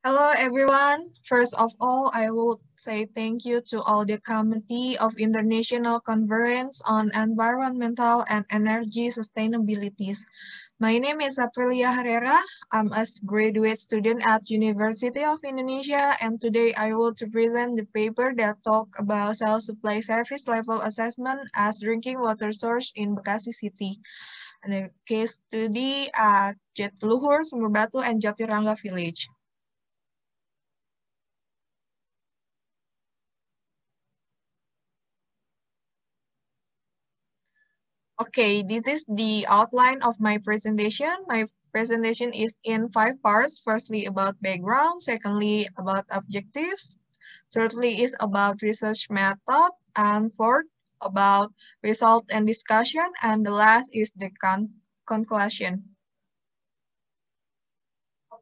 Hello, everyone. First of all, I would say thank you to all the Committee of International Conference on Environmental and Energy Sustainabilities. My name is Aprilia Herrera. I'm a graduate student at University of Indonesia, and today I will to present the paper that talk about self-supply service level assessment as drinking water source in Bekasi City. And a case study at Jatiluhur, Sumberbatu, and Jatiranga Village. Okay, this is the outline of my presentation. My presentation is in 5 parts. Firstly, about background. Secondly, about objectives. Thirdly, is about research method. And fourth, about result and discussion. And the last is the conclusion.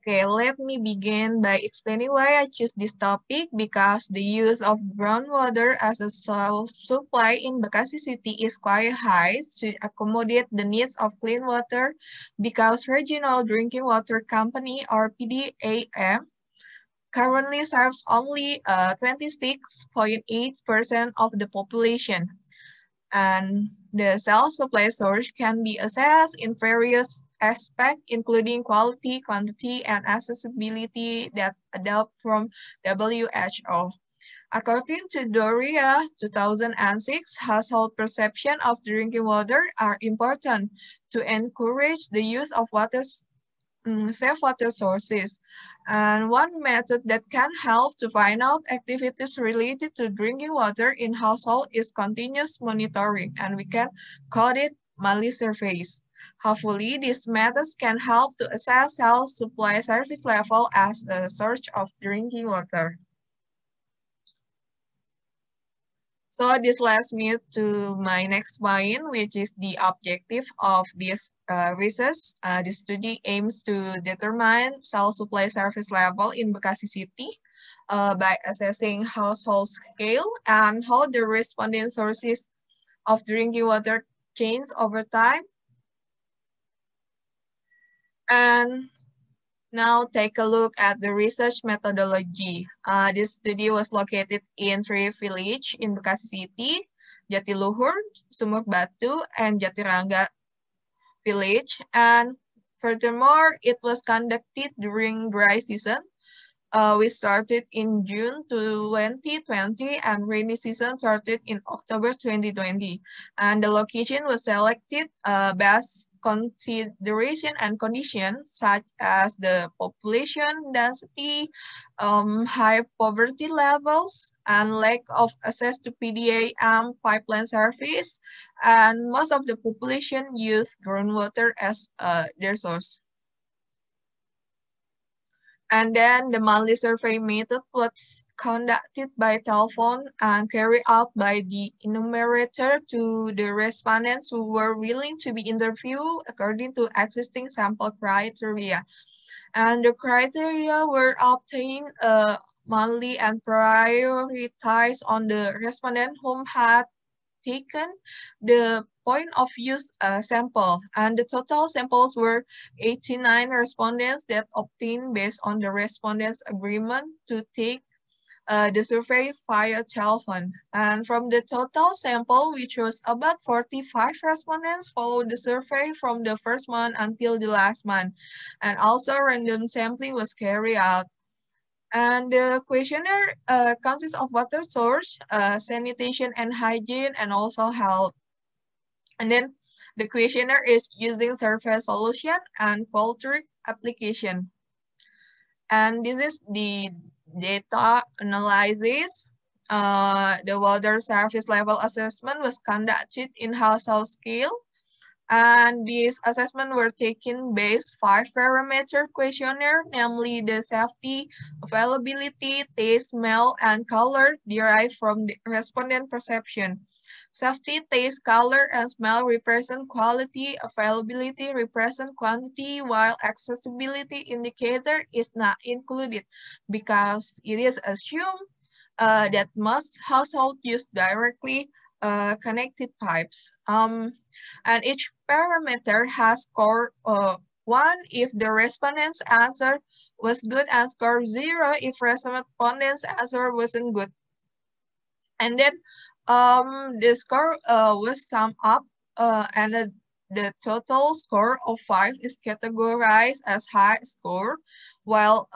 Okay, let me begin by explaining why I choose this topic because the use of groundwater as a supply in Bekasi City is quite high to accommodate the needs of clean water because Regional Drinking Water Company or PDAM currently serves only 26.8% of the population. And the self-supply source can be assessed in various aspects, including quality, quantity, and accessibility that adopt from WHO. According to Doria 2006, household perception of drinking water are important to encourage the use of safe water sources. And one method that can help to find out activities related to drinking water in household is continuous monitoring, and we can call it monthly surveys. Hopefully, these methods can help to assess self-supply service level as a source of drinking water. So this leads me to my next point, which is the objective of this research. The study aims to determine self-supply service level in Bekasi City by assessing household scale and how the respondent sources of drinking water change over time. And now take a look at the research methodology. This study was located in 3 villages in Bekasi City, Jatiluhur, Sumberbatu, and Jatiranga village. And furthermore, it was conducted during dry season. We started in June 2020 and rainy season started in October 2020. And the location was selected based consideration and conditions such as the population density, high poverty levels, and lack of access to PDAM pipeline service. And most of the population use groundwater as their source. And then the monthly survey method was conducted by telephone and carried out by the enumerator to the respondents who were willing to be interviewed according to existing sample criteria. And the criteria were obtained monthly and prioritized on the respondent whom had taken the point of use sample, and the total samples were 89 respondents that obtained based on the respondents' agreement to take the survey via telephone. And from the total sample, which was about 45 respondents, followed the survey from the first month until the last month. And also random sampling was carried out. And the questionnaire consists of water source, sanitation and hygiene, and also health. And then the questionnaire is using survey solution and Qualtrics application. And this is the data analysis. The water service level assessment was conducted in household scale. And these assessments were taken based 5-parameter questionnaire, namely the safety, availability, taste, smell, and color derived from the respondent perception. Safety, taste, color, and smell represent quality, availability represent quantity, while accessibility indicator is not included because it is assumed that most households use directly connected pipes. And each parameter has score 1 if the respondent's answer was good, and score 0 if respondent's answer wasn't good. And then the score was summed up, and the total score of 5 is categorized as high score, while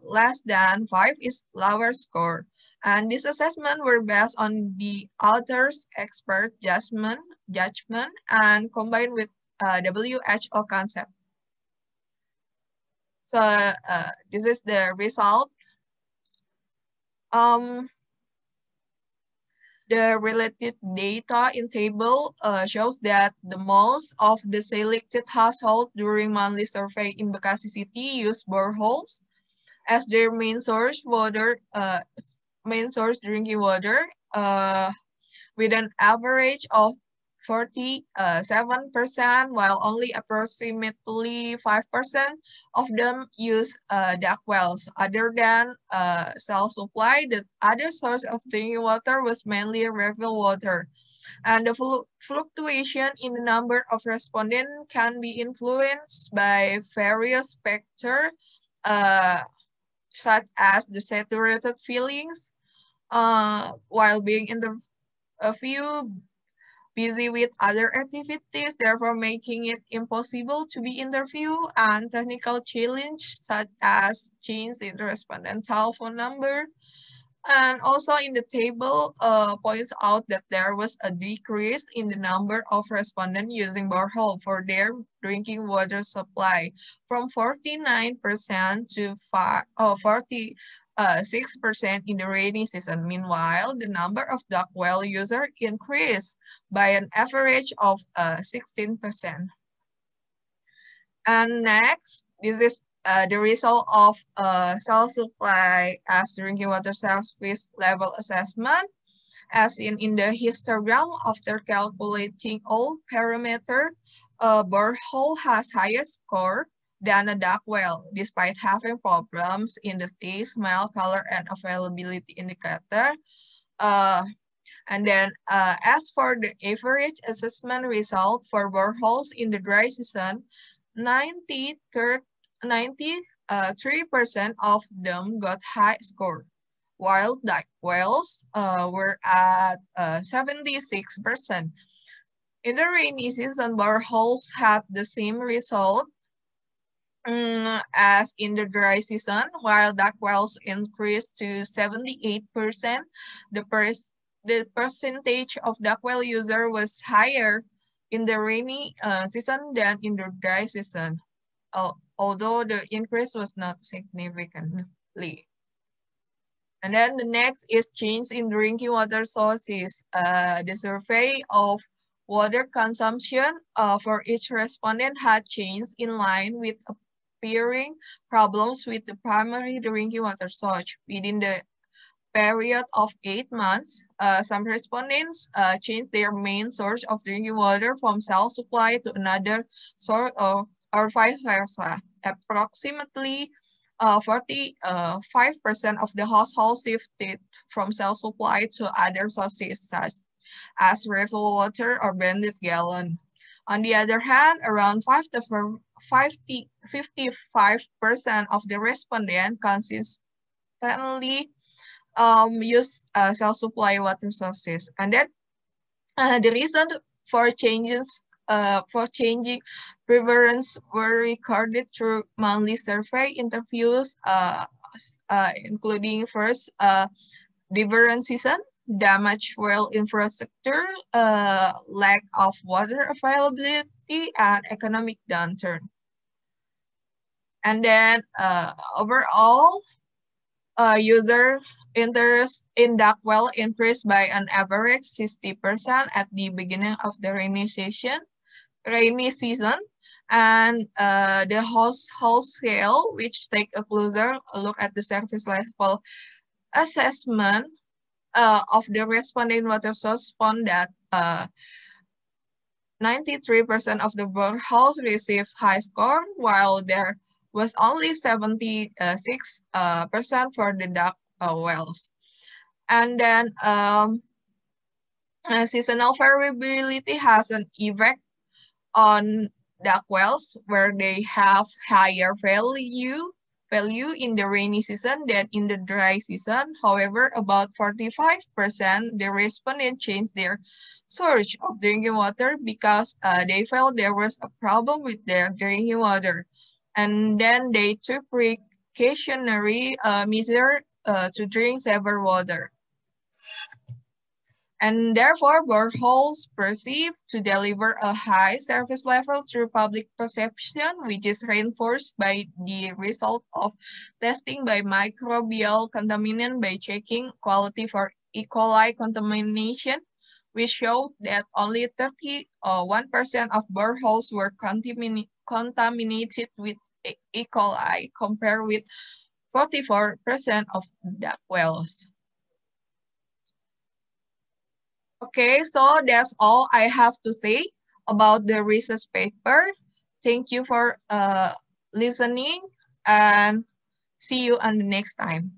less than 5 is lower score. And this assessment were based on the author's expert judgment and combined with WHO concept. So this is the result. The related data in table shows that the most of the selected households during monthly survey in Bekasi City use boreholes as their main source drinking water, with an average of 47%, while only approximately 5% of them use duct wells. Other than self-supply, the other source of drinking water was mainly refill water. And the fluctuation in the number of respondents can be influenced by various factors, such as the saturated feelings, while being interviewed, busy with other activities, therefore making it impossible to be interviewed, and technical challenge such as change in the respondent telephone number. And also in the table points out that there was a decrease in the number of respondents using borehole for their drinking water supply from 49% to 6% in the rainy season. Meanwhile, the number of duct well users increased by an average of 16%. And next, this is the result of self-supply as drinking water service level assessment. As in the histogram, after calculating all parameters, a borehole has highest score than a duct well, despite having problems in the taste, smell, color, and availability indicator. And then as for the average assessment result for boreholes in the dry season, 93% of them got high score, while duct wells were at 76%. In the rainy season, boreholes had the same result as in the dry season, while duct wells increased to 78%. The percentage of duct well user was higher in the rainy season than in the dry season, although the increase was not significantly. And then the next is change in drinking water sources. The survey of water consumption for each respondent had changed in line with appearing problems with the primary drinking water source. Within the period of 8 months, some respondents changed their main source of drinking water from self-supply to another source or vice versa. Approximately 45% of the households shifted from self-supply to other sources such as refill water or blended gallon. On the other hand, around 55% of the respondents consistently use self-supply water sources. And then the reason for changing preference were recorded through monthly survey interviews, including first, different season, damaged well infrastructure, lack of water availability, and economic downturn. And then overall, user interest in duct well increased by an average 60% at the beginning of the rainy season, and the household scale, which take a closer look at the service level assessment of the responding water source, found that 93% of the boreholes received high score, while there was only 76% for the duct wells. And then seasonal variability has an effect on duck wells where they have higher value in the rainy season than in the dry season. However, about 45% the respondents changed their source of drinking water because they felt there was a problem with their drinking water. And then they took precautionary measures to drink safer water. And therefore, boreholes perceived to deliver a high service level through public perception, which is reinforced by the result of testing by microbial contaminant by checking quality for E. coli contamination, which showed that only 31% of boreholes were contaminated with E. coli, compared with 44% of duck wells. Okay, so that's all I have to say about the research paper. Thank you for listening and see you on the next time.